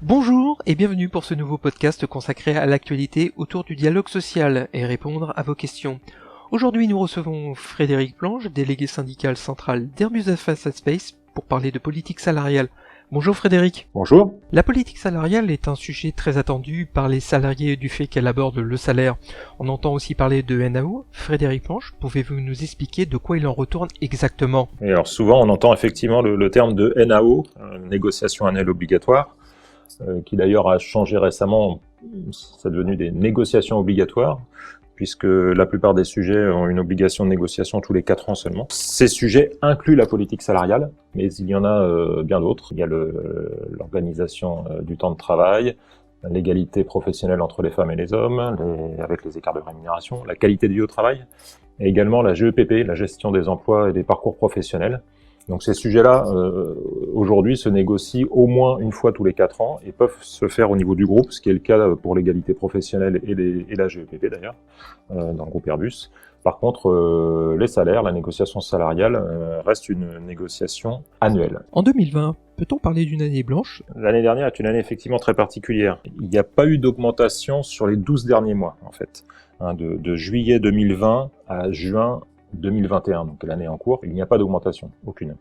Bonjour et bienvenue pour ce nouveau podcast consacré à l'actualité autour du dialogue social et répondre à vos questions. Aujourd'hui, nous recevons Frédéric Planche, délégué syndical central d'Airbus Defence and Space, pour parler de politique salariale. Bonjour Frédéric. Bonjour. La politique salariale est un sujet très attendu par les salariés du fait qu'elle aborde le salaire. On entend aussi parler de NAO. Frédéric Planche, pouvez-vous nous expliquer de quoi il en retourne exactement ? Et alors souvent on entend effectivement le terme de NAO, négociation annuelle obligatoire, qui d'ailleurs a changé récemment, c'est devenu des négociations obligatoires, puisque la plupart des sujets ont une obligation de négociation tous les 4 ans seulement. Ces sujets incluent la politique salariale, mais il y en a bien d'autres. Il y a l'organisation du temps de travail, l'égalité professionnelle entre les femmes et les hommes, avec les écarts de rémunération, la qualité de vie au travail, et également la GEPP, la gestion des emplois et des parcours professionnels. Donc ces sujets-là, aujourd'hui, se négocient au moins une fois tous les 4 ans et peuvent se faire au niveau du groupe, ce qui est le cas pour l'égalité professionnelle et la GEPP d'ailleurs, dans le groupe Airbus. Par contre, les salaires, la négociation salariale reste une négociation annuelle. En 2020, peut-on parler d'une année blanche ? L'année dernière est une année effectivement très particulière. Il n'y a pas eu d'augmentation sur les 12 derniers mois, en fait. De juillet 2020 à juin 2021, donc l'année en cours, il n'y a pas d'augmentation, aucune.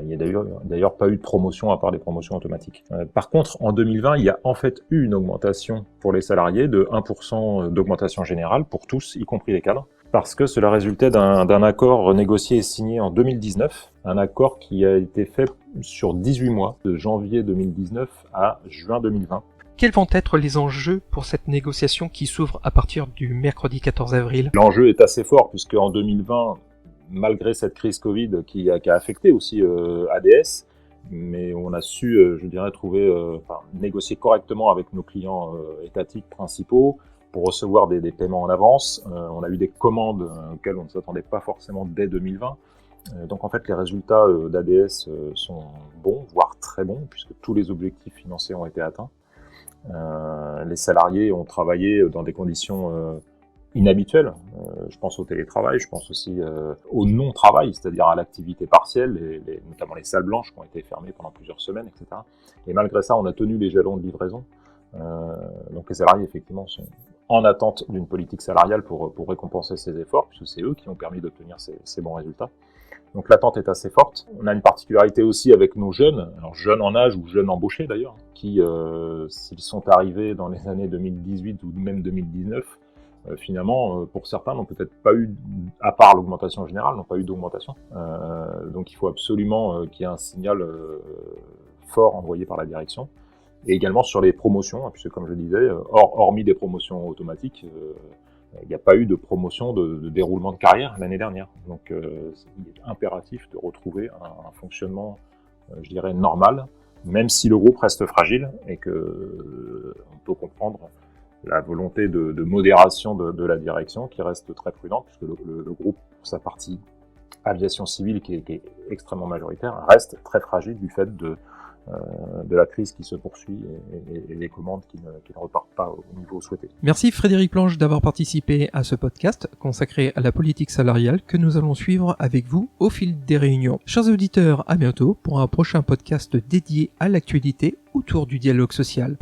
Il n'y a d'ailleurs pas eu de promotion à part des promotions automatiques. Par contre, en 2020, il y a en fait eu une augmentation pour les salariés de 1% d'augmentation générale pour tous, y compris les cadres, parce que cela résultait d'un accord négocié et signé en 2019, un accord qui a été fait sur 18 mois, de janvier 2019 à juin 2020. Quels vont être les enjeux pour cette négociation qui s'ouvre à partir du mercredi 14 avril ? L'enjeu est assez fort puisque en 2020, malgré cette crise Covid qui a affecté aussi ADS, mais on a su, négocier correctement avec nos clients étatiques principaux pour recevoir des paiements en avance. On a eu des commandes auxquelles on ne s'attendait pas forcément dès 2020. Donc en fait, les résultats d'ADS sont bons, voire très bons, puisque tous les objectifs financiers ont été atteints. Les salariés ont travaillé dans des conditions inhabituelles. Je pense au télétravail, je pense aussi au non-travail, c'est-à-dire à l'activité partielle, notamment les salles blanches qui ont été fermées pendant plusieurs semaines, etc. Et malgré ça, on a tenu les jalons de livraison. Donc les salariés, effectivement, sont en attente d'une politique salariale pour récompenser ces efforts, puisque c'est eux qui ont permis d'obtenir ces bons résultats. Donc l'attente est assez forte. On a une particularité aussi avec nos jeunes, alors jeunes en âge ou jeunes embauchés d'ailleurs, qui, s'ils sont arrivés dans les années 2018 ou même 2019, finalement, pour certains, n'ont peut-être pas eu, à part l'augmentation générale, n'ont pas eu d'augmentation. Donc il faut absolument qu'il y ait un signal fort envoyé par la direction. Et également sur les promotions, puisque comme je disais, hormis des promotions automatiques, il n'y a pas eu de promotion de déroulement de carrière l'année dernière. Donc il est impératif de retrouver un fonctionnement, je dirais, normal, même si le groupe reste fragile et que on peut comprendre la volonté de modération de la direction qui reste très prudente, puisque le groupe, pour sa partie aviation civile qui est extrêmement majoritaire, reste très fragile du fait de la crise qui se poursuit et les commandes qui ne repartent pas au niveau souhaité. Merci Frédéric Planche d'avoir participé à ce podcast consacré à la politique salariale que nous allons suivre avec vous au fil des réunions. Chers auditeurs, à bientôt pour un prochain podcast dédié à l'actualité autour du dialogue social.